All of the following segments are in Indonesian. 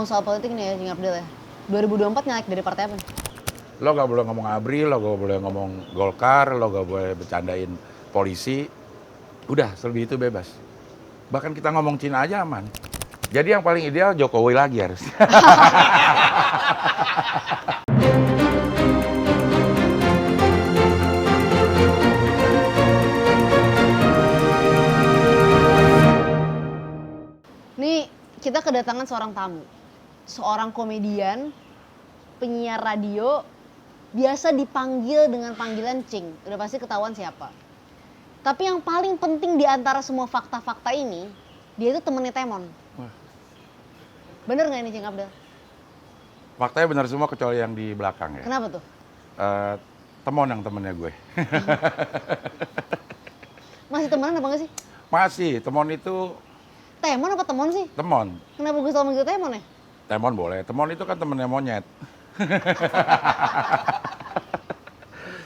ngomong soal politik nih ya, Cing Abdel ya. 2024 nyalek dari partai apa nih? Lo gak boleh ngomong ABRI, lo gak boleh ngomong Golkar, lo gak boleh bercandain polisi. Udah, selebih itu bebas. Bahkan kita ngomong Cina aja aman. Jadi yang paling ideal Jokowi lagi harus. Nih, kita kedatangan seorang tamu. Seorang komedian, penyiar radio, biasa dipanggil dengan panggilan Cing. Udah pasti ketahuan siapa. Tapi yang paling penting di antara semua fakta-fakta ini, dia itu temennya Temon. Wah. Bener nggak ini Cing Abdel? Faktanya benar semua kecuali yang di belakang ya. Kenapa tuh? Temon yang temennya gue. Masih temenan apa nggak sih? Masih, Temon itu Temon apa Temon sih? Temon. Kenapa gue selalu manggil Temon ya? Temon boleh, Temon itu kan temennya monyet.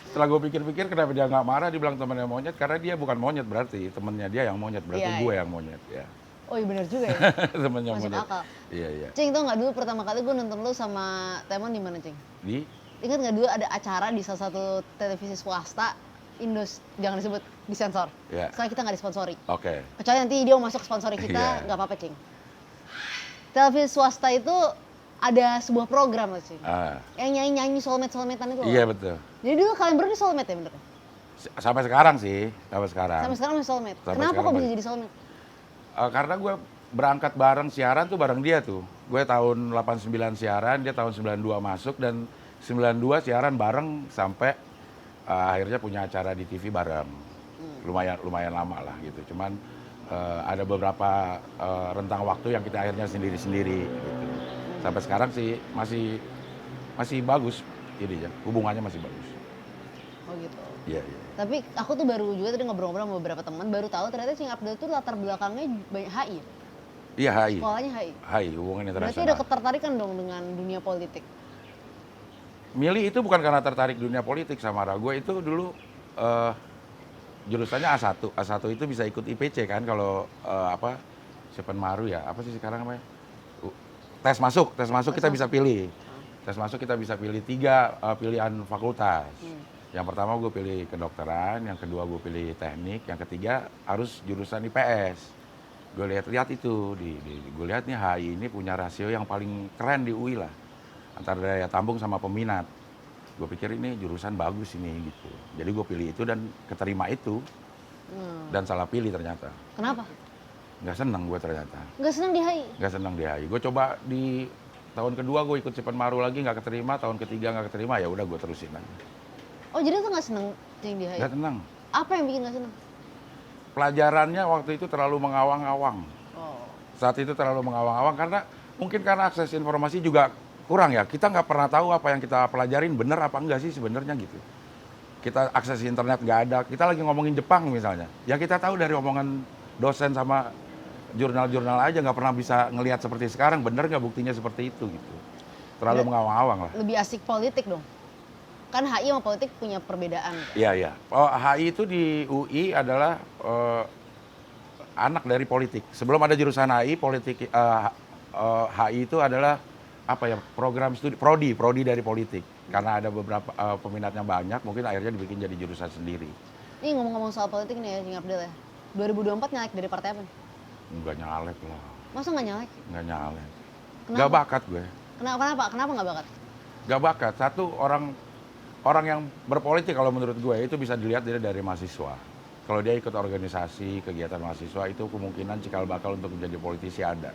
Setelah gue pikir-pikir kenapa dia nggak marah dibilang temennya monyet, karena dia bukan monyet berarti, temennya dia yang monyet, berarti Iya, gue iya. yang monyet ya. Oh iya bener juga ya. Temennya Masuk monyet. akal. Iya, iya. Cing, tau nggak dulu pertama kali gue nonton lu sama Temon di mana, Cing? Di? Ingat nggak dulu ada acara di salah satu televisi swasta, Indos, jangan disebut, disensor. Iya. Soalnya kita nggak disponsori. Oke. Kecuali nanti dia mau masuk sponsori kita, Iya. nggak apa-apa, Cing. Televisi swasta itu ada sebuah program loh, Cing. Ah, Yang nyanyi-nyanyi soulmate-soulmatean itu loh. iya betul. Jadi dulu kalian berdua soulmate ya bener? Sampai sekarang sih, sampai sekarang. Sampai sekarang masih soulmate. Sampai Kenapa sekarang kok bisa masih. jadi soulmate? Karena gue berangkat bareng siaran tuh bareng dia tuh. Gue tahun 89 siaran, dia tahun 92 masuk, dan 92 siaran bareng sampai akhirnya punya acara di TV bareng. Lumayan lama lah gitu. Cuman ada beberapa rentang waktu yang kita akhirnya sendiri-sendiri gitu. Sampai sekarang sih masih bagus ininya, hubungannya masih bagus. Oh gitu. Iya, iya. Tapi aku tuh baru juga tadi ngobrol-ngobrol sama beberapa teman, baru tahu ternyata Cing Abdel tuh latar belakangnya banyak HI. Iya, HI. Sekolahnya HI. HI, hubungan Berarti internasional. ada ketertarikan dong dengan dunia politik. Milih itu bukan karena tertarik dunia politik sama Ra. Gue itu dulu jurusannya A1. A1 itu bisa ikut IPC kan kalau Siapa Maru ya? Apa sih sekarang namanya? Tes masuk kita bisa pilih. Tes masuk kita bisa pilih 3 pilihan fakultas. Yang pertama gue pilih kedokteran, yang kedua gue pilih teknik, yang ketiga harus jurusan IPS. Gue lihat itu, gue lihat nih HI ini punya rasio yang paling keren di UI lah. Antara daya tampung sama peminat. Gue pikir ini jurusan bagus ini gitu. Jadi gue pilih itu dan keterima itu. Dan salah pilih ternyata. Kenapa? Nggak seneng gue ternyata. Nggak senang di HI? Nggak seneng di HI. Gue coba di tahun kedua gue ikut Sipan Maru lagi nggak keterima, tahun ketiga nggak keterima, ya udah gue terusin aja. Oh jadi tuh nggak seneng Cing di HI? Nggak seneng. Apa yang bikin nggak seneng? Pelajarannya waktu itu terlalu mengawang-awang. Oh. Saat itu terlalu mengawang-awang karena akses informasi juga kurang ya. Kita nggak pernah tahu apa yang kita pelajarin bener apa enggak sih sebenarnya gitu. Kita akses internet nggak ada. Kita lagi ngomongin Jepang misalnya. Yang kita tahu dari omongan dosen sama jurnal-jurnal aja, nggak pernah bisa ngelihat seperti sekarang. Bener nggak buktinya seperti itu gitu. Terlalu mengawang-awang lah. Lebih asik politik dong? Kan HI sama politik punya perbedaan. Iya, iya. Oh, HI itu di UI adalah anak dari politik. Sebelum ada jurusan HI, HI itu adalah program studi prodi dari politik. Karena ada beberapa peminatnya banyak, mungkin akhirnya dibikin jadi jurusan sendiri. Ini ngomong-ngomong soal politik nih ya Cing Abdel ya. 2024 nyalek dari partai apa nih? Nggak nyalek lah, Masa nggak nyalek? nggak nyalek. Kenapa? Nggak bakat gue. Kenapa nggak bakat? Nggak bakat. Satu, orang yang berpolitik kalau menurut gue itu bisa dilihat dari mahasiswa. Kalau dia ikut organisasi, kegiatan mahasiswa, itu kemungkinan cikal bakal untuk menjadi politisi ada.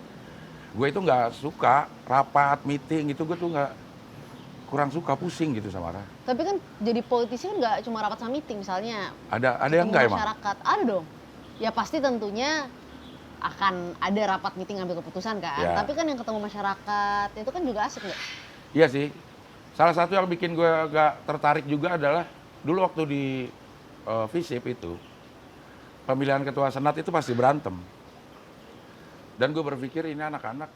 Gue itu nggak suka rapat, meeting, itu gue tuh kurang suka, pusing gitu sama Ra. Tapi kan jadi politisi kan nggak cuma rapat sama meeting misalnya. Ada yang Ketemu enggak emang? masyarakat. Ada dong. Ya pasti tentunya akan ada rapat meeting ngambil keputusan kan. Ya. Tapi kan yang ketemu masyarakat itu kan juga asik nggak? Iya sih. Salah satu yang bikin gue agak tertarik juga adalah dulu waktu di FISIP itu, pemilihan ketua senat itu pasti berantem. Dan gue berpikir ini anak-anak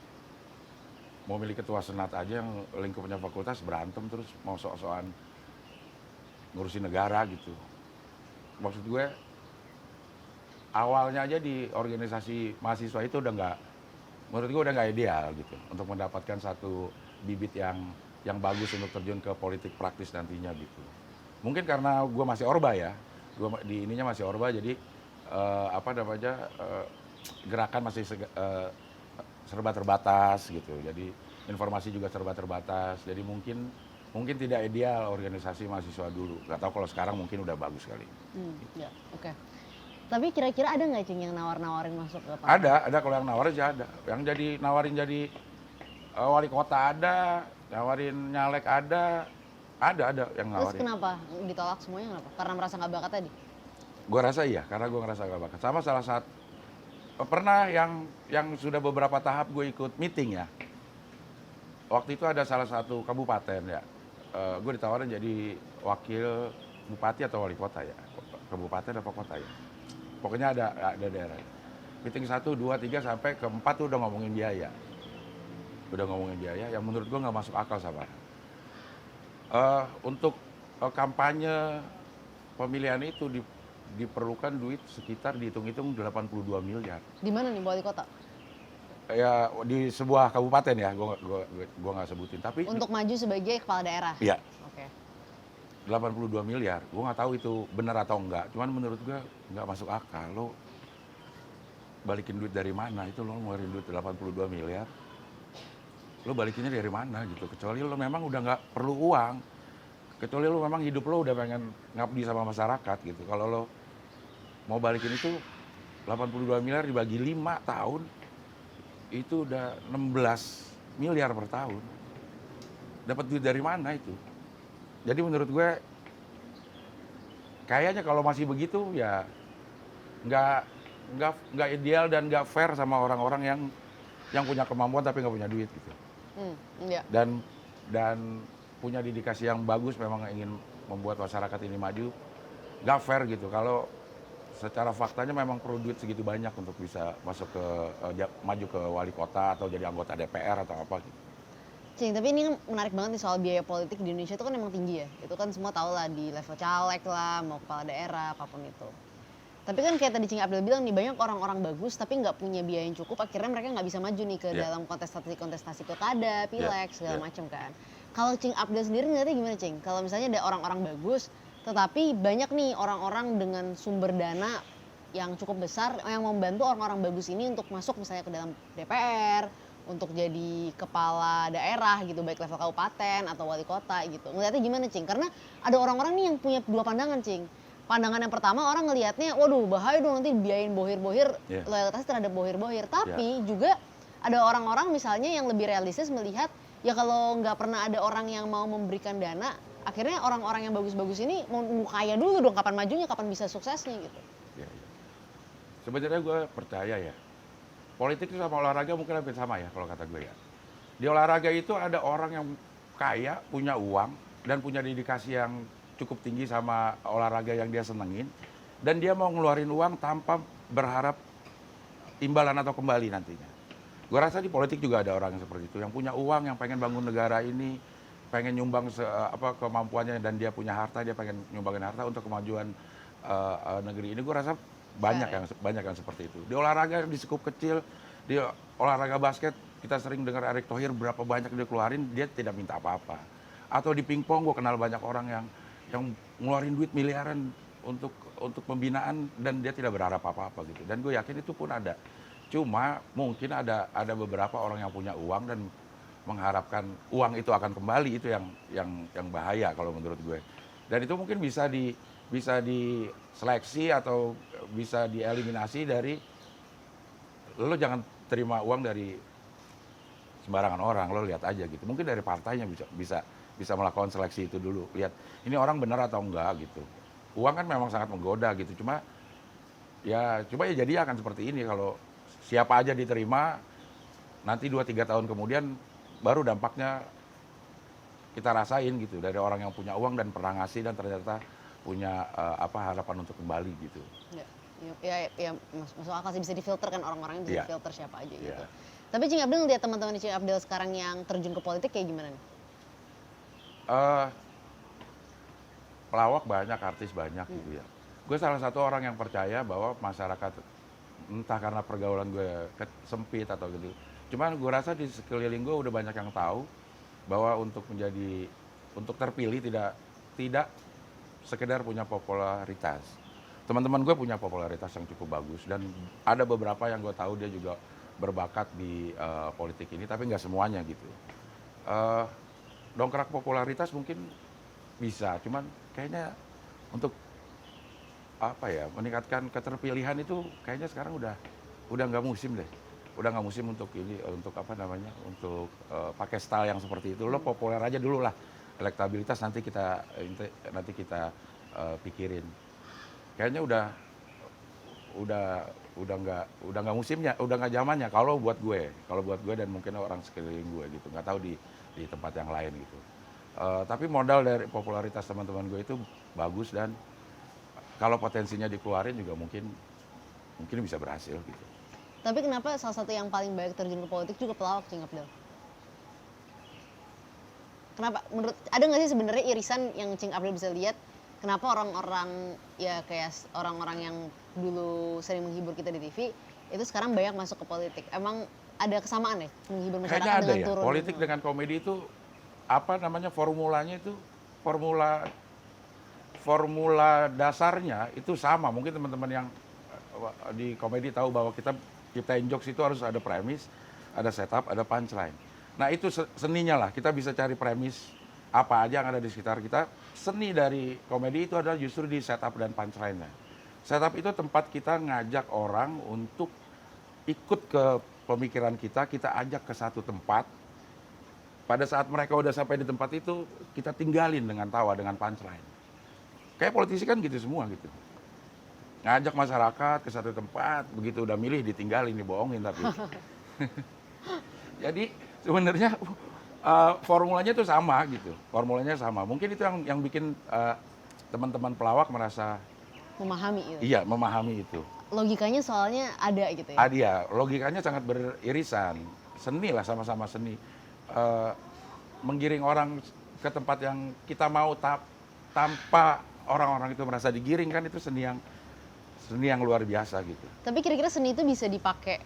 mau milih ketua senat aja yang lingkupnya fakultas berantem terus mau sok-sokan ngurusin negara gitu. Maksud gue awalnya aja di organisasi mahasiswa itu udah menurut gue udah nggak ideal gitu untuk mendapatkan satu bibit yang bagus untuk terjun ke politik praktis nantinya gitu. Mungkin karena gue masih orba ya, gue di ininya masih orba, jadi apa namanya gerakan masih serba terbatas gitu. Jadi informasi juga serba terbatas. Jadi mungkin tidak ideal organisasi mahasiswa dulu. Gak tahu kalau sekarang mungkin udah bagus kali. Ya, oke. Tapi kira-kira ada nggak Cing yang nawar-nawarin masuk ke partai? Ada kalau yang nawarin sih ada. Yang jadi nawarin jadi wali kota ada, nawarin nyalek ada yang Terus nawarin. kenapa ditolak semuanya kenapa? Karena merasa nggak bakat tadi? Gue rasa iya, karena gue ngerasa gak bakat. Sama salah satu pernah yang sudah beberapa tahap gue ikut meeting ya. Waktu itu ada salah satu kabupaten ya, gue ditawarin jadi wakil bupati atau wali kota ya, kabupaten atau kota ya. Pokoknya ada daerah. Meeting 1, 2, 3 sampai ke 4 tuh udah ngomongin biaya. Yang menurut gue nggak masuk akal sama. Untuk kampanye pemilihan itu diperlukan duit sekitar dihitung-hitung 82 miliar. Di mana nih wali kota? Ya di sebuah kabupaten ya, gua nggak sebutin. Tapi Untuk maju sebagai kepala daerah? iya, Oke. 82 miliar. Gua nggak tahu itu benar atau enggak. Cuman menurut gua nggak masuk akal. Lo balikin duit dari mana? Itu lo ngeluarin duit 82 miliar. Lo balikinnya dari mana gitu? Kecuali lo memang udah nggak perlu uang. Kecuali lo memang hidup lo udah pengen ngabdi sama masyarakat gitu. Kalau lo mau balikin itu 82 miliar dibagi 5 tahun, itu udah 16 miliar per tahun. Dapat duit dari mana itu? Jadi menurut gue kayaknya kalau masih begitu ya nggak ideal dan nggak fair sama orang-orang yang punya kemampuan tapi nggak punya duit gitu. Iya. Dan punya dedikasi yang bagus, memang ingin membuat masyarakat ini maju, nggak fair gitu. Kalau secara faktanya memang perlu duit segitu banyak untuk bisa masuk ke maju ke wali kota atau jadi anggota DPR atau apa gitu. Cing, tapi ini kan menarik banget nih soal biaya politik di Indonesia itu kan emang tinggi ya. Itu kan semua tahu lah di level caleg lah, mau kepala daerah, apapun itu. Tapi kan kayak tadi Cing Abdel bilang nih, banyak orang-orang bagus tapi nggak punya biaya yang cukup, akhirnya mereka nggak bisa maju nih ke dalam kontestasi pilkada, pileg, segala macam kan. Kalau Cing Abdel sendiri ngeliatnya gimana Cing? Kalau misalnya ada orang-orang bagus, tetapi banyak nih orang-orang dengan sumber dana yang cukup besar yang membantu orang-orang bagus ini untuk masuk misalnya ke dalam DPR, untuk jadi kepala daerah gitu, baik level kabupaten atau wali kota gitu. Ngeliatnya gimana Cing? Karena ada orang-orang nih yang punya dua pandangan Cing. Pandangan yang pertama orang ngelihatnya, waduh bahaya dong nanti biayain bohir-bohir, loyalitas terhadap bohir-bohir. Tapi juga ada orang-orang misalnya yang lebih realistis melihat, ya kalau nggak pernah ada orang yang mau memberikan dana, akhirnya orang-orang yang bagus-bagus ini mau kaya dulu dong, kapan majunya, kapan bisa suksesnya gitu. Ya. Sebenarnya gue percaya ya, politik itu sama olahraga mungkin hampir sama ya kalau kata gue ya. Di olahraga itu ada orang yang kaya, punya uang, dan punya dedikasi yang cukup tinggi sama olahraga yang dia senengin, dan dia mau ngeluarin uang tanpa berharap imbalan atau kembali nantinya. Gue rasa di politik juga ada orang yang seperti itu, yang punya uang, yang pengen bangun negara ini, pengen nyumbang kemampuannya, dan dia punya harta, dia pengen nyumbangin harta untuk kemajuan negeri ini. Gue rasa banyak yang seperti itu. Di olahraga di skup kecil, di olahraga basket kita sering dengar Erick Thohir berapa banyak dia keluarin, dia tidak minta apa-apa. Atau di pingpong gue kenal banyak orang yang ngeluarin duit miliaran untuk pembinaan dan dia tidak berharap apa-apa gitu. Dan gue yakin itu pun ada. Cuma mungkin ada beberapa orang yang punya uang dan mengharapkan uang itu akan kembali, itu yang bahaya kalau menurut gue. Dan itu mungkin bisa diseleksi atau bisa dieliminasi dari lo jangan terima uang dari sembarangan orang, lo lihat aja gitu. Mungkin dari partainya bisa melakukan seleksi itu dulu, lihat ini orang benar atau enggak gitu. Uang kan memang sangat menggoda gitu, cuma ya jadi akan seperti ini kalau siapa aja diterima, nanti 2-3 tahun kemudian baru dampaknya kita rasain gitu, dari orang yang punya uang dan pernah ngasih dan ternyata punya harapan untuk kembali gitu. Ya, masuk akal sih, bisa difilter kan orang-orangnya, bisa difilter siapa aja gitu. Yeah. Tapi Cing Abdel ngeliat teman-teman Cing Abdel sekarang yang terjun ke politik kayak gimana nih? Pelawak banyak, artis banyak gitu ya. Gue salah satu orang yang percaya bahwa masyarakat, entah karena pergaulan gue sempit atau gitu, Cuman gue rasa di sekeliling gue udah banyak yang tahu bahwa untuk terpilih tidak sekedar punya popularitas. Teman-teman gue punya popularitas yang cukup bagus dan ada beberapa yang gue tahu dia juga berbakat di politik ini, tapi nggak semuanya gitu. Eh, Dongkrak popularitas mungkin bisa, cuman kayaknya untuk apa ya meningkatkan keterpilihan itu kayaknya sekarang udah nggak musim deh. Udah nggak musim untuk ini, untuk apa namanya, untuk pakai style yang seperti itu. Lo populer aja dulu lah, elektabilitas nanti kita pikirin. Kayaknya udah nggak musimnya, udah nggak zamannya. Kalau buat gue dan mungkin orang sekeliling gue gitu, nggak tahu di tempat yang lain gitu. Tapi modal dari popularitas teman-teman gue itu bagus dan kalau potensinya dikeluarin juga mungkin bisa berhasil gitu. Tapi kenapa salah satu yang paling banyak terjun ke politik juga pelawak, Cing Abdel? Kenapa? Ada nggak sih sebenarnya irisan yang Cing Abdel bisa lihat? Kenapa orang-orang ya kayak orang-orang yang dulu sering menghibur kita di TV itu sekarang banyak masuk ke politik? Emang ada kesamaan ya menghibur masyarakat Kayaknya ada dengan ya, turun? politik dengan komedi itu apa namanya formulanya itu formula dasarnya itu sama. Mungkin teman-teman yang di komedi tahu bahwa kita jokes itu harus ada premis, ada setup, ada punchline. Nah itu seninya lah, kita bisa cari premis apa aja yang ada di sekitar kita. Seni dari komedi itu adalah justru di setup dan punchline-nya. Setup itu tempat kita ngajak orang untuk ikut ke pemikiran kita ajak ke satu tempat. Pada saat mereka udah sampai di tempat itu, kita tinggalin dengan tawa, dengan punchline. Kayak politisi kan gitu semua gitu. Ngajak masyarakat ke satu tempat, begitu udah milih ditinggalin, dibohongin tapi. Jadi sebenarnya formulanya itu sama gitu. Formulanya sama. Mungkin itu yang bikin teman-teman pelawak merasa Memahami itu. iya, memahami itu. Logikanya soalnya ada gitu ya. Dia logikanya sangat beririsan. Seni lah, sama-sama seni. Menggiring orang ke tempat yang kita mau tanpa orang-orang itu merasa digiring kan itu seni yang luar biasa gitu. Tapi kira-kira seni itu bisa dipakai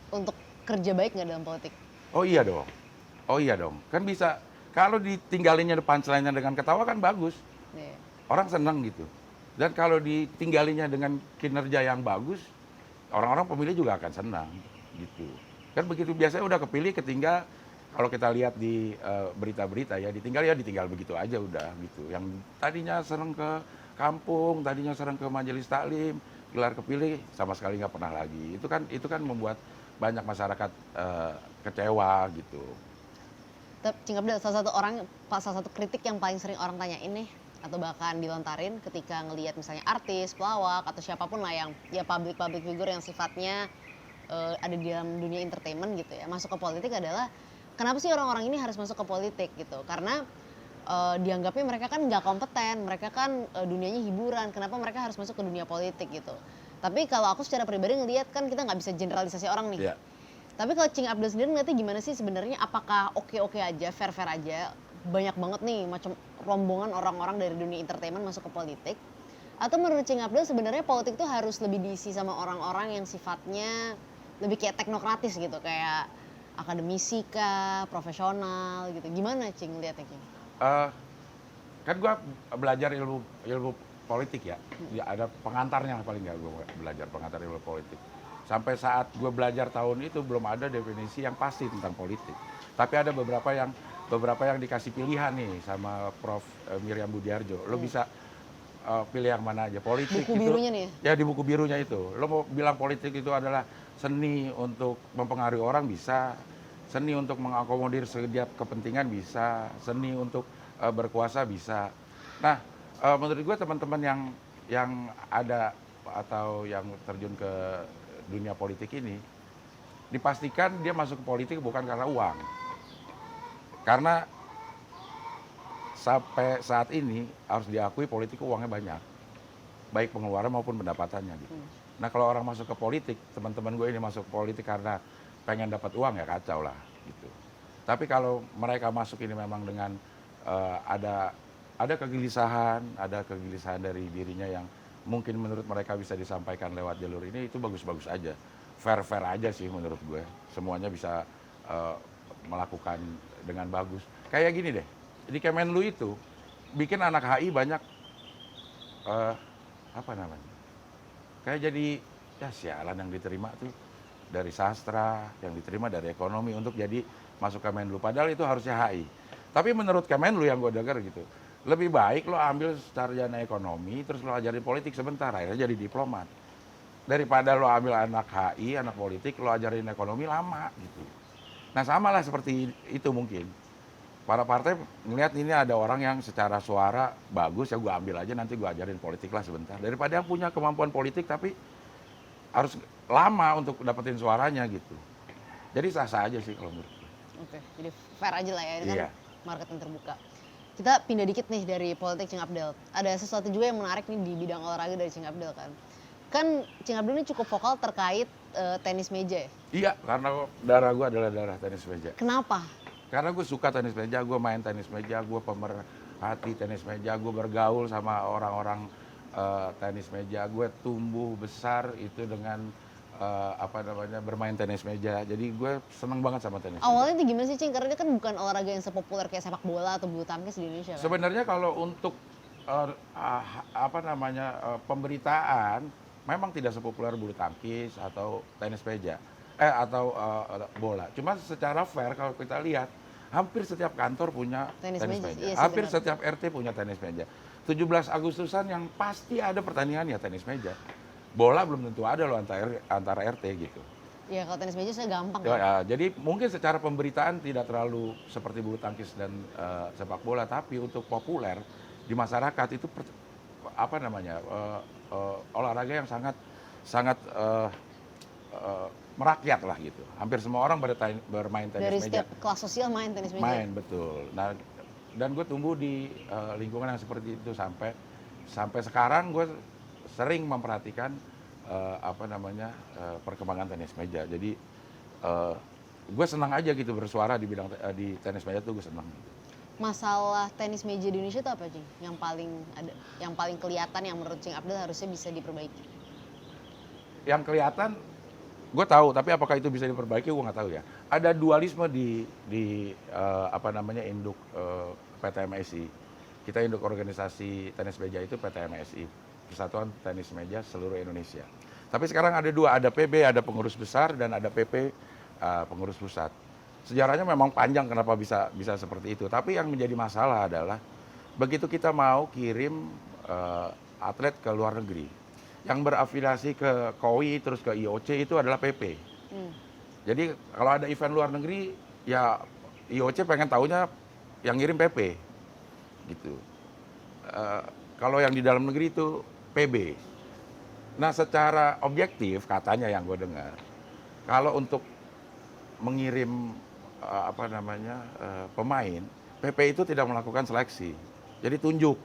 untuk kerja baik nggak dalam politik? Oh iya dong. Kan bisa, kalau ditinggalinnya punchline-nya dengan ketawa kan bagus. Yeah. Orang senang gitu. Dan kalau ditinggalinya dengan kinerja yang bagus, orang-orang pemilih juga akan senang gitu. Kan begitu biasanya udah kepilih, ketinggal. Kalau kita lihat di berita-berita ya, ditinggal begitu aja udah gitu. Yang tadinya sering ke kampung, tadinya sering ke majelis taklim, gelar kepilih sama sekali nggak pernah lagi. Itu kan membuat banyak masyarakat kecewa gitu. Cing Abdel, salah satu kritik yang paling sering orang tanyain nih atau bahkan dilontarin ketika ngelihat misalnya artis, pelawak atau siapapun lah yang ya public figure yang sifatnya ada di dalam dunia entertainment gitu ya, masuk ke politik adalah kenapa sih orang-orang ini harus masuk ke politik gitu? Karena dianggapnya mereka kan nggak kompeten, mereka kan dunianya hiburan, kenapa mereka harus masuk ke dunia politik gitu? Tapi kalau aku secara pribadi ngelihat kan kita nggak bisa generalisasi orang nih. Yeah. Tapi kalau Cing Abdel sendiri ngeliatnya gimana sih sebenarnya? Apakah oke-oke aja, fair-fair aja? Banyak banget nih macam rombongan orang-orang dari dunia entertainment masuk ke politik. Atau menurut Cing Abdel sebenarnya politik tuh harus lebih diisi sama orang-orang yang sifatnya lebih kayak teknokratis gitu, kayak akademisi kah, profesional gitu. Gimana Cing lihatnya Cing? Kan gua belajar ilmu politik ya. Ya ada pengantarnya paling nggak gue belajar pengantar ilmu politik. Sampai saat gue belajar tahun itu belum ada definisi yang pasti tentang politik. Tapi ada beberapa yang dikasih pilihan nih sama Prof. Miriam Budiarjo. Lo bisa pilih yang mana aja. Politik Buku itu, birunya nih ya? Ya di buku birunya itu. Lo mau bilang politik itu adalah seni untuk mempengaruhi orang bisa, seni untuk mengakomodir setiap kepentingan bisa, seni untuk berkuasa bisa. Nah, menurut gue teman-teman yang ada atau yang terjun ke dunia politik ini, dipastikan dia masuk ke politik bukan karena uang. Karena sampai saat ini harus diakui politik uangnya banyak. Baik pengeluaran maupun pendapatannya gitu. Nah kalau orang masuk ke politik, teman-teman gue ini masuk ke politik karena pengen dapat uang ya kacau lah gitu. Tapi kalau mereka masuk ini memang dengan ada kegelisahan dari dirinya yang mungkin menurut mereka bisa disampaikan lewat jalur ini, itu bagus-bagus aja. Fair-fair aja sih menurut gue. Semuanya bisa eh, melakukan dengan bagus. Kayak gini deh, di Kemenlu itu bikin anak HI banyak eh, apa namanya? Kayak jadi ya sialan yang diterima tuh dari sastra, yang diterima dari ekonomi untuk jadi masuk Kemenlu. Padahal itu harusnya HI. Tapi menurut Kemenlu yang gue dengar gitu, lebih baik lo ambil sarjana ekonomi, terus lo ajarin politik sebentar, akhirnya jadi diplomat. Daripada lo ambil anak HI, anak politik, lo ajarin ekonomi lama gitu. Nah sama lah seperti itu mungkin. Para partai ngelihat ini ada orang yang secara suara bagus, ya gue ambil aja nanti gue ajarin politik lah sebentar. Daripada yang punya kemampuan politik tapi harus lama untuk dapetin suaranya gitu. Jadi sah-sah aja sih kalau menurut gue. Oke, jadi fair aja lah ya, ini Iya. kan market yang terbuka. Kita pindah dikit nih dari politik Cing Abdel. Ada sesuatu juga yang menarik nih di bidang olahraga dari Cing Abdel kan. Kan Cing Abdel ini cukup vokal terkait tenis meja ya. Iya, karena darah gue adalah darah tenis meja. Kenapa? Karena gue suka tenis meja, gue main tenis meja, gue pemerhati tenis meja, gue bergaul sama orang-orang tenis meja, gue tumbuh besar itu dengan apa namanya bermain tenis meja. Jadi gue seneng banget sama tenis meja. Awalnya itu gimana sih Cing? Karena dia kan bukan olahraga yang sepopuler kayak sepak bola atau bulu tangkis di Indonesia kan. Sebenarnya kalau untuk apa namanya pemberitaan memang tidak sepopuler bulu tangkis atau tenis meja atau bola. Cuma secara fair kalau kita lihat hampir setiap kantor punya Tenis tenis meja, meja. iya sih, Hampir benar. setiap RT punya tenis meja. 17 Agustusan yang pasti ada pertandingan ya tenis meja. Bola belum tentu ada loh antara RT gitu. Ya kalau tenis meja saya gampang Ya, kan. jadi mungkin secara pemberitaan tidak terlalu seperti bulu tangkis dan sepak bola, tapi untuk populer di masyarakat itu apa namanya olahraga yang sangat sangat merakyat lah gitu. Hampir semua orang bermain tenis Dari meja. setiap kelas sosial main tenis meja. Main betul. Nah, dan gue tumbuh di lingkungan yang seperti itu sampai sekarang gue sering memperhatikan apa namanya perkembangan tenis meja. Jadi gue senang aja gitu bersuara di bidang di tenis meja tuh gue senang. Masalah tenis meja di Indonesia itu apa Cing? Yang paling kelihatan yang menurut Cing Abdel harusnya bisa diperbaiki. Yang kelihatan gue tahu, tapi apakah itu bisa diperbaiki gue nggak tahu ya. Ada dualisme di apa namanya induk PT MSI. Kita induk organisasi tenis meja itu PT MSI, Persatuan Tenis Meja Seluruh Indonesia. Tapi sekarang ada dua, ada PB, ada pengurus besar dan ada PP pengurus pusat. Sejarahnya memang panjang kenapa bisa seperti itu. Tapi yang menjadi masalah adalah begitu kita mau kirim atlet ke luar negeri, yang berafiliasi ke KOI terus ke IOC itu adalah PP. Jadi kalau ada event luar negeri, ya IOC pengen taunya yang ngirim PP, gitu. Kalau yang di dalam negeri itu PB. Nah secara objektif katanya yang gue dengar, kalau untuk mengirim apa namanya pemain, PP itu tidak melakukan seleksi, jadi tunjuk,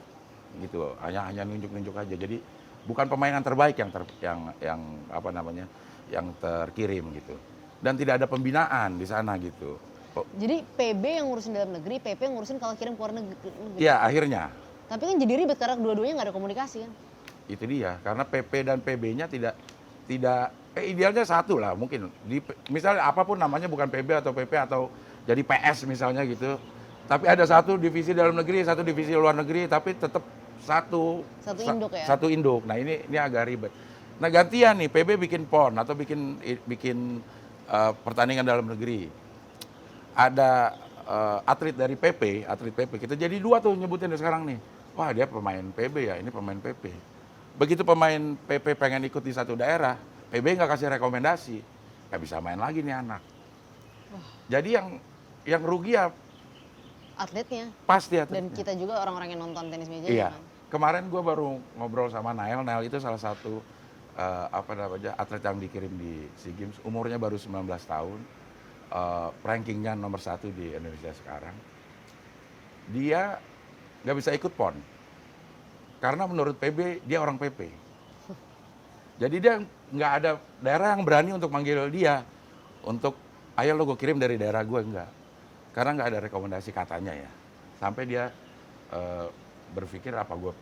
gitu. Hanya nunjuk aja. Jadi bukan pemain yang terbaik yang apa namanya yang terkirim gitu. Dan tidak ada pembinaan di sana gitu. Jadi PB yang ngurusin dalam negeri, PP yang ngurusin kalau kirim ke luar negeri. Ya akhirnya Tapi kan jadi ribet karena dua-duanya nggak ada komunikasi kan. itu dia, karena PP dan PB-nya tidak idealnya satu lah mungkin. Misalnya apapun namanya bukan PB atau PP atau jadi PS misalnya gitu. Tapi ada satu divisi dalam negeri, satu divisi luar negeri, tapi tetap satu induk ya. Satu induk. Nah ini agak ribet. Nah gantian nih PB bikin PON atau bikin pertandingan dalam negeri. Ada atlet dari PP, atlet PP. Kita jadi dua tuh nyebutin sekarang nih. Wah dia pemain PB ya, ini pemain PP. Begitu pemain PP pengen ikut di satu daerah, PB nggak kasih rekomendasi, nggak bisa main lagi nih anak. Jadi yang rugi ya Atletnya. pasti Dan atletnya. kita juga orang-orang yang nonton tenis meja Iya. kan. Kemarin gue baru ngobrol sama Nael itu salah satu apa namanya atlet yang dikirim di SEA Games, umurnya baru 19 tahun, rankingnya nomor 1 di Indonesia sekarang. Dia nggak bisa ikut PON karena menurut PB dia orang PP. Jadi dia nggak ada daerah yang berani untuk manggil dia untuk ayo lo gue kirim dari daerah gue, enggak. Karena nggak ada rekomendasi katanya ya. Sampai dia berpikir apa gue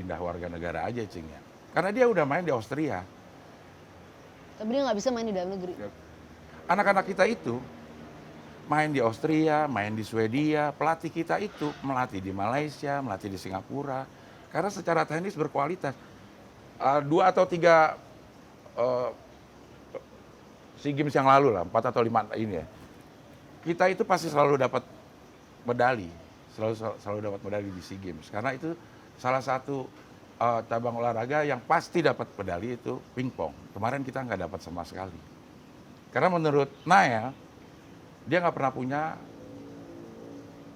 pindah warga negara aja Cing ya. Karena dia udah main di Austria. Tapi dia nggak bisa main di dalam negeri. Anak-anak kita itu main di Austria, main di Swedia, pelatih kita itu melatih di Malaysia, melatih di Singapura. Karena secara teknis berkualitas. 2 atau 3 SEA Games yang lalu lah, 4 atau 5 ini ya. Kita itu pasti selalu dapat medali, selalu dapat medali di SEA Games. Karena itu salah satu cabang olahraga yang pasti dapat medali itu pingpong. Kemarin kita nggak dapat sama sekali. Karena menurut Nael, dia nggak pernah punya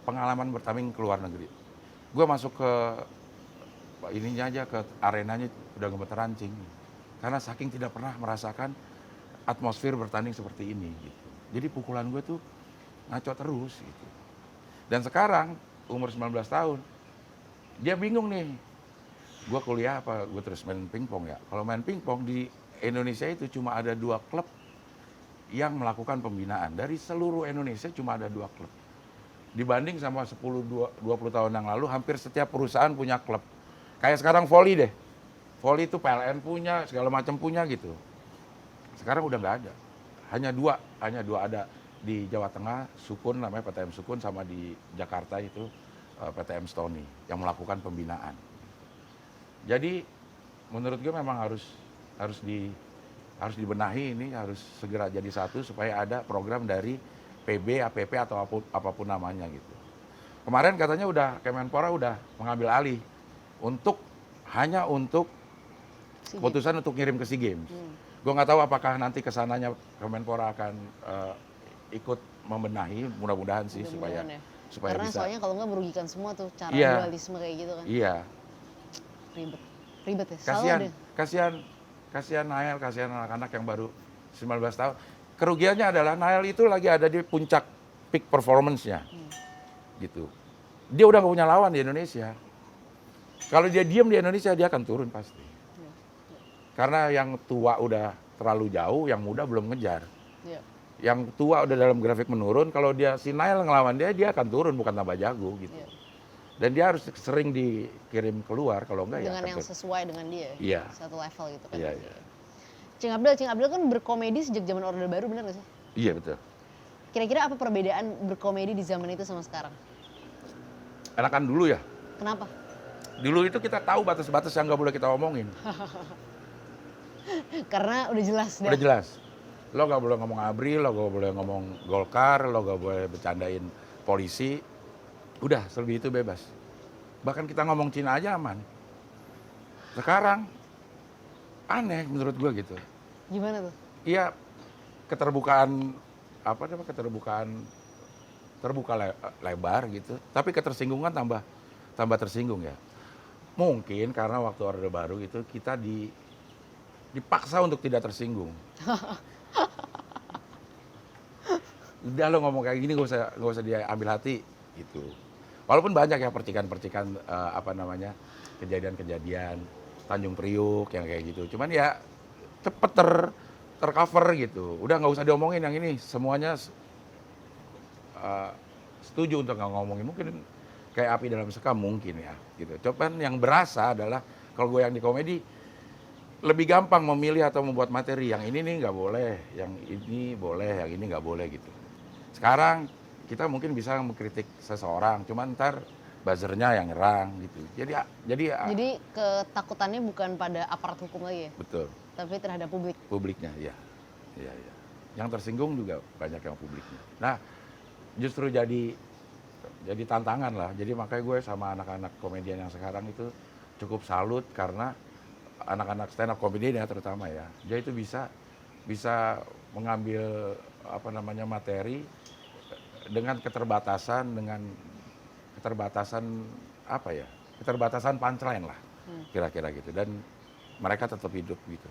pengalaman bertanding ke luar negeri. Gue masuk ke ininya aja, ke arenanya udah gemeteran cing. Karena saking tidak pernah merasakan atmosfer bertanding seperti ini gitu. Jadi pukulan gue tuh ngaco terus gitu. Dan sekarang umur 19 tahun, dia bingung nih. Gue kuliah apa gue terus main pingpong ya. Kalau main pingpong di Indonesia itu cuma ada 2 klub yang melakukan pembinaan. Dari seluruh Indonesia cuma ada 2 klub. Dibanding sama 10-20 tahun yang lalu, hampir setiap perusahaan punya klub. Kayak sekarang volley deh. Volley itu PLN punya, segala macam punya gitu. Sekarang udah nggak ada. Hanya dua ada di Jawa Tengah, Sukun namanya PTM Sukun, sama di Jakarta itu PTM Stony yang melakukan pembinaan. Jadi menurut gue memang harus dibenahi ini, harus segera jadi satu supaya ada program dari PB, APP atau apapun namanya gitu. Kemarin katanya Kemenpora udah mengambil alih hanya untuk keputusan untuk ngirim ke SEA Games. Gue nggak tahu apakah nanti kesananya Kemenpora akan ikut membenahi, mudah-mudahan sih supaya Karena bisa. soalnya kalau nggak merugikan semua tuh cara Iya. dualisme kayak gitu kan. Iya. Ribet ya. Selalu ada. Kasihan Nael, kasihan anak-anak yang baru 19 tahun. Kerugiannya adalah Nael itu lagi ada di puncak peak performance-nya. Gitu. Dia udah nggak punya lawan di Indonesia. Kalau dia diam di Indonesia, dia akan turun pasti. Karena yang tua udah terlalu jauh, yang muda belum ngejar. Iya. Yang tua udah dalam grafik menurun, kalau si Nael ngelawan dia akan turun, bukan tambah jago gitu. Iya. Dan dia harus sering dikirim keluar, kalau enggak Dengan ya. yang sesuai dengan dia. Iya. Satu level gitu kan. Iya, iya. Cing Abdel kan berkomedi sejak zaman Orde Baru, benar nggak sih? Iya betul. Kira-kira apa perbedaan berkomedi di zaman itu sama sekarang? Enakan dulu ya. Kenapa? Dulu itu kita tahu batas-batas yang nggak boleh kita omongin. Karena udah jelas. Udah jelas. Lo nggak boleh ngomong ABRI, lo nggak boleh ngomong Golkar, lo nggak boleh bercandain polisi. Udah, selebih itu bebas. Bahkan kita ngomong Cina aja aman. Sekarang aneh menurut gue gitu. Gimana tuh? Iya, keterbukaan terbuka lebar gitu. Tapi ketersinggungan tambah tersinggung ya. Mungkin karena waktu Orde Baru itu kita dipaksa untuk tidak tersinggung. Udah lo ngomong kayak gini gak usah diambil hati gitu. Walaupun banyak ya percikan-percikan kejadian-kejadian Tanjung Priuk yang kayak gitu. Cuman ya cepet tercover gitu. Udah nggak usah diomongin yang ini. Semuanya setuju untuk nggak ngomongin. Mungkin kayak api dalam sekam mungkin ya gitu. Cuman yang berasa adalah kalau gue yang di komedi lebih gampang memilih atau membuat materi. Yang ini nih nggak boleh, yang ini boleh, yang ini nggak boleh gitu. Sekarang kita mungkin bisa mengkritik seseorang, cuman ntar buzzernya yang nyerang gitu. Jadi ketakutannya bukan pada aparat hukum lagi ya? Betul. Tapi terhadap publik. Publiknya, iya. Iya. Yang tersinggung juga banyak yang publiknya. Nah, justru jadi tantangan lah. Jadi makanya gue sama anak-anak komedian yang sekarang itu cukup salut karena anak-anak stand up comedian ya terutama ya. Dia itu bisa mengambil materi dengan keterbatasan punchline lah. Kira-kira gitu. Dan mereka tetap hidup gitu.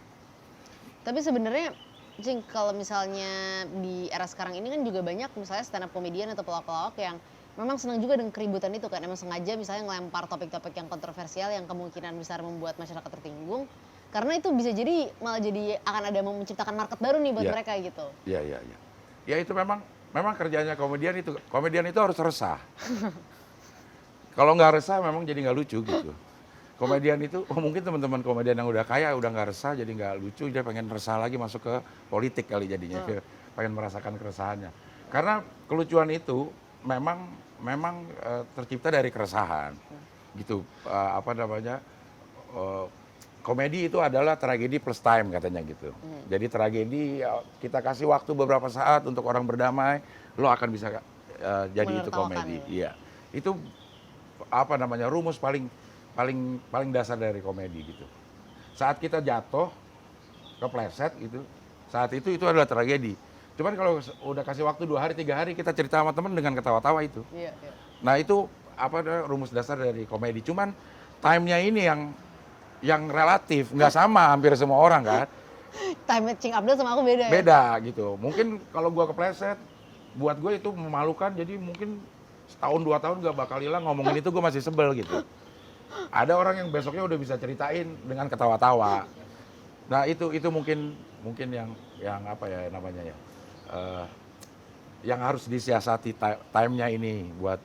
Tapi sebenarnya Cing, kalau misalnya di era sekarang ini kan juga banyak misalnya stand up comedian atau pelawak-pelawak yang memang senang juga dengan keributan itu kan. Emang sengaja misalnya ngelempar topik-topik yang kontroversial yang kemungkinan besar membuat masyarakat tertinggung. Karena itu bisa jadi malah jadi akan ada menciptakan market baru nih buat mereka gitu. Iya. Ya itu memang kerjanya komedian itu. Komedian itu harus resah. Kalau nggak resah memang jadi nggak lucu gitu. Komedian itu, mungkin teman-teman komedian yang udah kaya, udah nggak resah, jadi nggak lucu, dia pengen resah lagi masuk ke politik kali jadinya, pengen merasakan keresahannya. Karena kelucuan itu memang tercipta dari keresahan, gitu. Apa namanya? eh, Komedi itu adalah tragedi plus time katanya gitu. Jadi tragedi kita kasih waktu beberapa saat untuk orang berdamai, lo akan bisa jadi itu Menertawakan komedi. gitu. Iya. Itu apa namanya? Rumus paling paling paling dasar dari komedi gitu. Saat kita jatuh, kepleset gitu. Saat itu adalah tragedi. Cuman kalau udah kasih waktu 2 hari, 3 hari kita cerita sama temen dengan ketawa-tawa itu. Iya, iya. Nah itu apa rumus dasar dari komedi. Cuman time-nya ini yang relatif, nggak sama hampir semua orang kan. Time Cing Abdel sama aku beda ya? Beda gitu. Mungkin kalau gua kepleset, buat gue itu memalukan, jadi mungkin setahun 2 tahun gak bakal hilang ngomongin itu gue masih sebel gitu. Ada orang yang besoknya udah bisa ceritain dengan ketawa-tawa. Nah itu mungkin yang apa ya namanya ya, eh, yang harus disiasati time-nya ini buat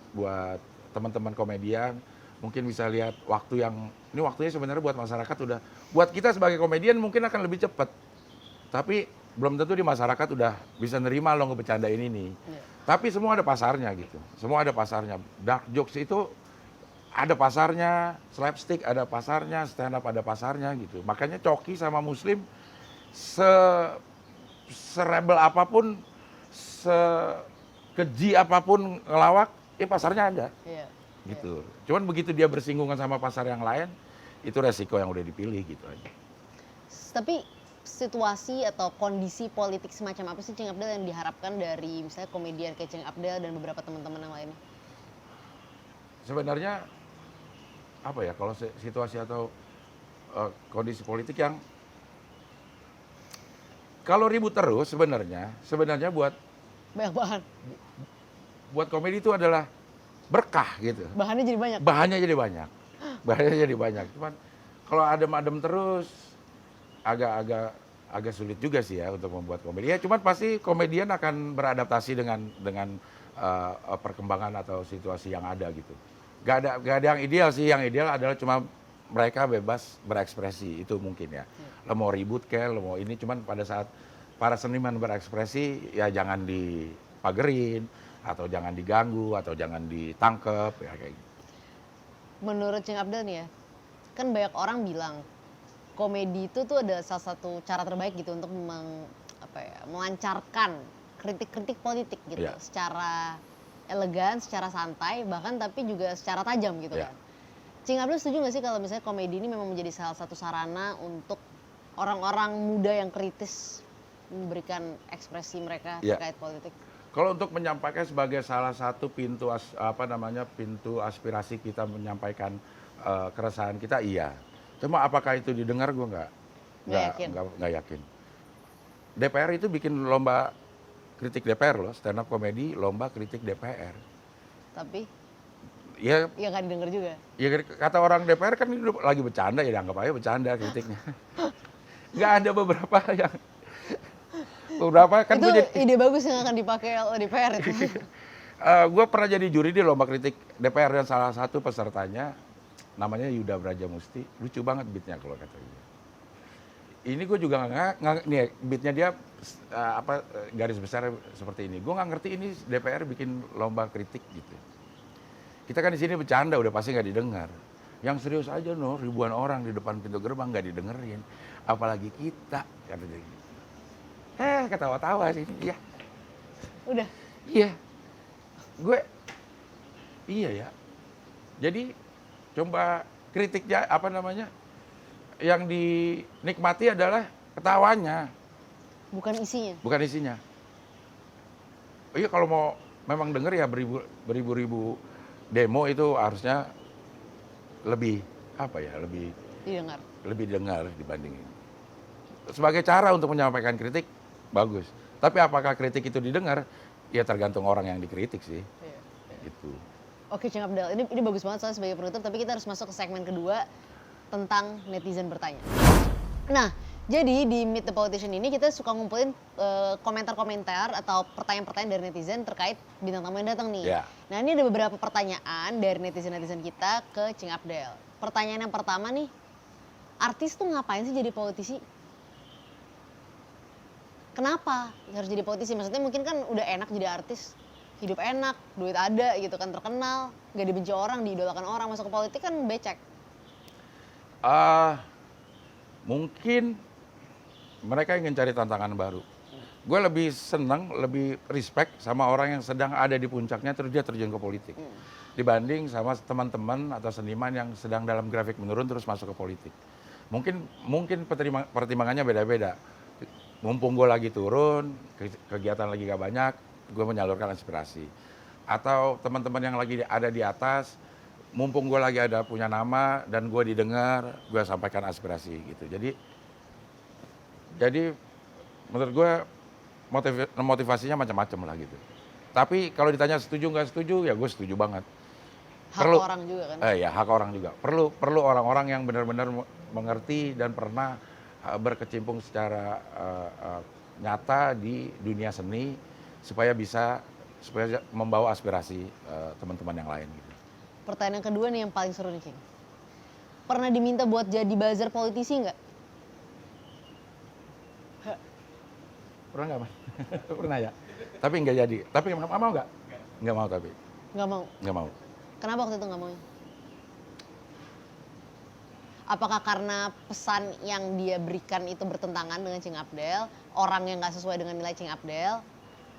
teman-teman komedian. Mungkin bisa lihat waktu yang ini waktunya sebenarnya buat masyarakat udah, buat kita sebagai komedian mungkin akan lebih cepat, tapi belum tentu di masyarakat udah bisa nerima lo ngebecandain ini. Iya. Tapi semua ada pasarnya gitu, semua ada pasarnya. Dark jokes itu ada pasarnya, slapstick ada pasarnya, stand up ada pasarnya gitu. Makanya Coki sama Muslim se serebel apapun, sekeji apapun ngelawak, pasarnya ada Iya. gitu. Cuman begitu dia bersinggungan sama pasar yang lain, itu resiko yang udah dipilih gitu aja. Tapi situasi atau kondisi politik semacam apa sih Cing Abdel yang diharapkan dari misalnya komedian kayak Cing Abdel dan beberapa teman-teman yang lainnya? Sebenarnya apa ya, kalau situasi atau kondisi politik yang kalau ribut terus sebenarnya Banyak bahan. buat komedi itu adalah berkah gitu. Bahannya jadi banyak. Bahannya jadi banyak. Bahannya jadi banyak. Cuman kalau adem-adem terus agak sulit juga sih ya untuk membuat komedi. Ya cuman pasti komedian akan beradaptasi dengan perkembangan atau situasi yang ada gitu. Gak ada yang ideal sih. Yang ideal adalah cuma mereka bebas berekspresi, itu mungkin ya. Lo mau ribut lo mau ini, cuman pada saat para seniman berekspresi ya jangan dipagerin, atau jangan diganggu, atau jangan ditangkep, ya kayak gitu. Menurut Cing Abdel nih ya, kan banyak orang bilang komedi itu tuh ada salah satu cara terbaik gitu untuk melancarkan kritik-kritik politik gitu, Iya. secara elegan, secara santai, bahkan tapi juga secara tajam gitu Iya. kan. Cing Abdel setuju gak sih kalau misalnya komedi ini memang menjadi salah satu sarana untuk orang-orang muda yang kritis memberikan ekspresi mereka Iya. terkait politik? Kalau untuk menyampaikan sebagai salah satu pintu pintu aspirasi kita menyampaikan keresahan kita, iya. Cuma apakah itu didengar, gue nggak yakin. DPR itu bikin lomba kritik DPR loh, stand up komedi lomba kritik DPR. Tapi Ya, ya nggak didengar juga. ya kata orang DPR kan ini lagi bercanda, ya dianggap aja bercanda kritiknya. Nggak ada beberapa kan Itu gue jadi ide bagus yang akan dipakai oleh DPR itu. gue pernah jadi juri di lomba kritik DPR dan salah satu pesertanya namanya Yuda Brajamusti, lucu banget beatnya kalau kata dia. Ini gue juga nggak nih beatnya dia garis besar seperti ini. Gue nggak ngerti ini DPR bikin lomba kritik gitu. Kita kan di sini bercanda udah pasti nggak didengar. Yang serius aja ribuan orang di depan pintu gerbang nggak didengerin, apalagi kita kata dia. Ketawa-tawa sih, iya. Udah. Iya. Gue, iya ya. Jadi, coba kritiknya, yang dinikmati adalah ketawanya. Bukan isinya. Bukan isinya. Iya, kalau mau memang denger ya beribu-ribu demo itu harusnya lebih, lebih dengar dibandingin. Sebagai cara untuk menyampaikan kritik, bagus. Tapi apakah kritik itu didengar? Ya tergantung orang yang dikritik sih. Iya. Gitu. Oke Cing Abdel, ini bagus banget soalnya sebagai penutup, tapi kita harus masuk ke segmen kedua tentang netizen bertanya. Nah, jadi di Meet the Politician ini kita suka ngumpulin komentar-komentar atau pertanyaan-pertanyaan dari netizen terkait bintang tamu yang datang nih. Ya. Nah, ini ada beberapa pertanyaan dari netizen-netizen kita ke Cing Abdel. Pertanyaan yang pertama nih, artis tuh ngapain sih jadi politisi? Kenapa harus jadi politisi? Maksudnya mungkin kan udah enak jadi artis, hidup enak, duit ada gitu kan, terkenal, gak dibenci orang, diidolakan orang, masuk ke politik kan becek. Ah, mungkin mereka ingin cari tantangan baru. Gue lebih seneng, lebih respect sama orang yang sedang ada di puncaknya terus dia terjun ke politik. Dibanding sama teman-teman atau seniman yang sedang dalam grafik menurun terus masuk ke politik. Mungkin pertimbangannya beda-beda. Mumpung gue lagi turun, kegiatan lagi gak banyak, gue menyalurkan aspirasi. Atau teman-teman yang lagi ada di atas, mumpung gue lagi ada punya nama dan gue didengar, gue sampaikan aspirasi gitu. Jadi menurut gue motivasinya macam-macam lah gitu. Tapi kalau ditanya setuju nggak setuju, ya gue setuju banget. Hak orang juga kan. Ya hak orang juga. Perlu orang-orang yang benar-benar mengerti dan pernah berkecimpung secara nyata di dunia seni supaya membawa aspirasi teman-teman yang lain gitu. Pertanyaan yang kedua nih yang paling seru nih, Cing. Pernah diminta buat jadi buzzer politisi nggak? Pernah nggak, Mas? Pernah ya? Tapi nggak jadi. Tapi mau nggak? Nggak mau tapi. Nggak mau. Nggak mau. Kenapa waktu itu nggak mau? Apakah karena pesan yang dia berikan itu bertentangan dengan Cing Abdel, orang yang nggak sesuai dengan nilai Cing Abdel,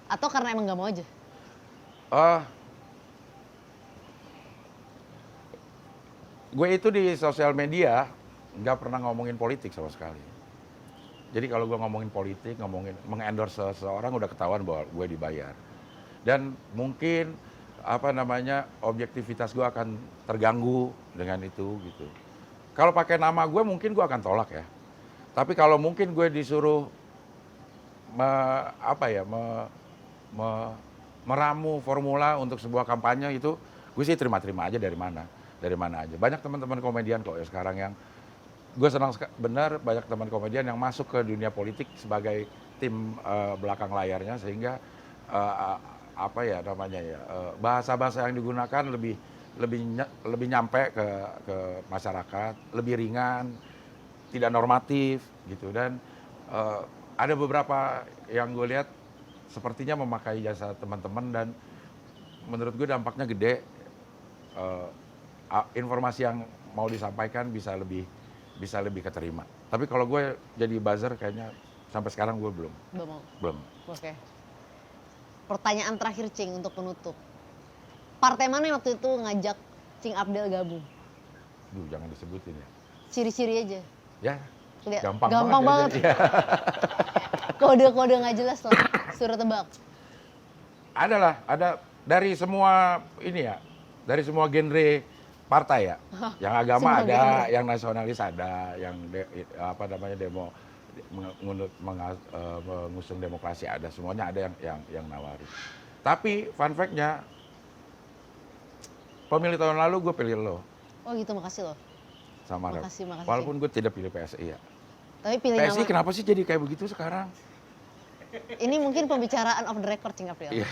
atau karena emang nggak mau aja? Gue itu di sosial media nggak pernah ngomongin politik sama sekali. Jadi kalau gue ngomongin politik, mengendorse seseorang udah ketahuan bahwa gue dibayar. Dan mungkin objektivitas gue akan terganggu dengan itu gitu. Kalau pakai nama gue mungkin gue akan tolak ya. Tapi kalau mungkin gue disuruh meramu formula untuk sebuah kampanye itu, gue sih terima-terima aja dari mana aja. Banyak teman-teman komedian kok ya sekarang yang gue senang benar banyak teman komedian yang masuk ke dunia politik sebagai tim belakang layarnya sehingga bahasa-bahasa yang digunakan lebih nyampe ke masyarakat, lebih ringan, tidak normatif gitu. Dan ada beberapa yang gue lihat sepertinya memakai jasa teman-teman dan menurut gue dampaknya gede. Informasi yang mau disampaikan bisa lebih keterima. Tapi kalau gue jadi buzzer kayaknya sampai sekarang gue belum. Belum. Oke. Pertanyaan terakhir, Cing, untuk penutup. Partai mana yang waktu itu ngajak Cing Abdel gabung? Duh, jangan disebutin ya. Ciri-ciri aja. Ya, Gampang banget. Ya. Kode-kode nggak jelas loh, suruh tebak. Ada dari semua dari semua genre partai ya. Yang agama ada, yang nasionalis ada, yang mengusung demokrasi ada, semuanya ada yang nawari. Tapi fun fact-nya, pemilih tahun lalu gue pilih lo. Oh gitu, makasih loh. Sama makasih. Walaupun gue tidak pilih PSI ya. Tapi pilih PSI kenapa sih jadi kayak begitu sekarang? Ini mungkin pembicaraan off the record, Cing April. Iya.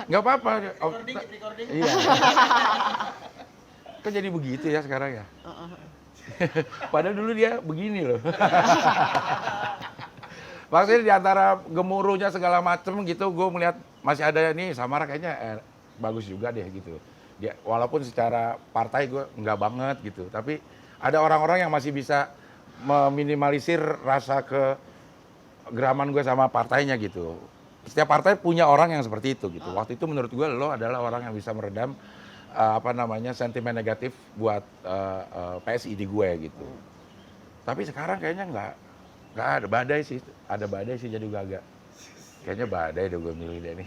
Nggak apa-apa. Recording. Iya. Kok jadi begitu ya sekarang ya? Padahal dulu dia begini loh. Maksudnya di antara gemuruhnya segala macem gitu, gue melihat masih ada nih Samara kayaknya bagus juga deh gitu. Dia walaupun secara partai gue nggak banget gitu, tapi ada orang-orang yang masih bisa meminimalisir rasa kegeraman gue sama partainya gitu. Setiap partai punya orang yang seperti itu gitu. Waktu itu menurut gue lo adalah orang yang bisa meredam sentimen negatif buat PSI di gue gitu. Tapi sekarang kayaknya nggak ada badai sih jadi gue agak kayaknya badai deh gue milih deh nih.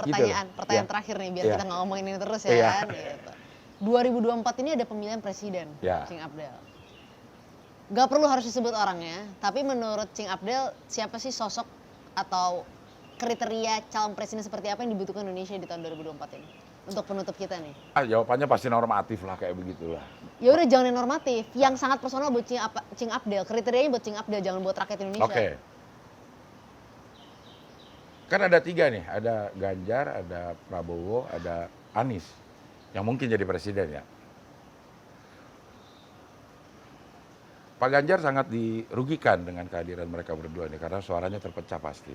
Pertanyaan terakhir nih biar kita nggak ngomongin ini terus ya kan. Gitu. 2024 ini ada pemilihan presiden, Cing Abdel. Gak perlu harus disebut orangnya, tapi menurut Cing Abdel siapa sih sosok atau kriteria calon presiden seperti apa yang dibutuhkan Indonesia di tahun 2024 ini? Untuk penutup kita nih. Jawabannya pasti normatif lah kayak begitulah. Ya udah jangan yang normatif, yang sangat personal buat Cing Abdel. Kriterianya buat Cing Abdel, jangan buat rakyat Indonesia. Oke. Kan ada 3 nih, ada Ganjar, ada Prabowo, ada Anies yang mungkin jadi presiden ya. Pak Ganjar sangat dirugikan dengan kehadiran mereka berdua nih karena suaranya terpecah pasti.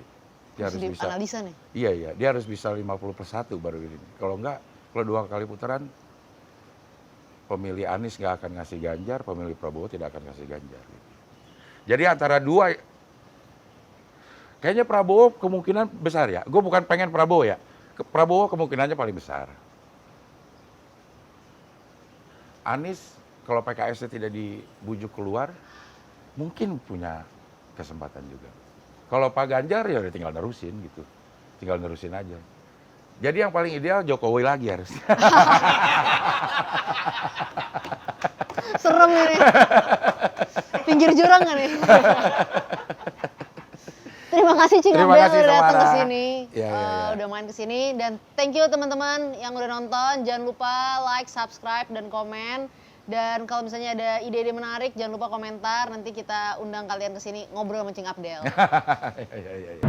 Dia harus bisa. Analisa nih. Iya, dia harus bisa 50/1 baru ini. Kalau enggak, kalau 2 kali putaran pemilih Anies nggak akan ngasih Ganjar, pemilih Prabowo tidak akan ngasih Ganjar. Gitu. Jadi antara dua, kayaknya Prabowo kemungkinan besar ya. Gue bukan pengen Prabowo ya. Prabowo kemungkinannya paling besar. Anies kalau PKS tidak dibujuk keluar, mungkin punya kesempatan juga. Kalau Pak Ganjar ya udah tinggal nerusin gitu. Tinggal nerusin aja. Jadi yang paling ideal Jokowi lagi harusnya. Serem ini. Pinggir jurang kan nih? Terima kasih Cing Terima Abdel kasih, udah datang ke Samara. sini. Iya. Udah main ke sini dan thank you teman-teman yang udah nonton. Jangan lupa like, subscribe dan komen. Dan kalau misalnya ada ide-ide menarik jangan lupa komentar. Nanti kita undang kalian ke sini ngobrol sama Cing Abdel. Iya.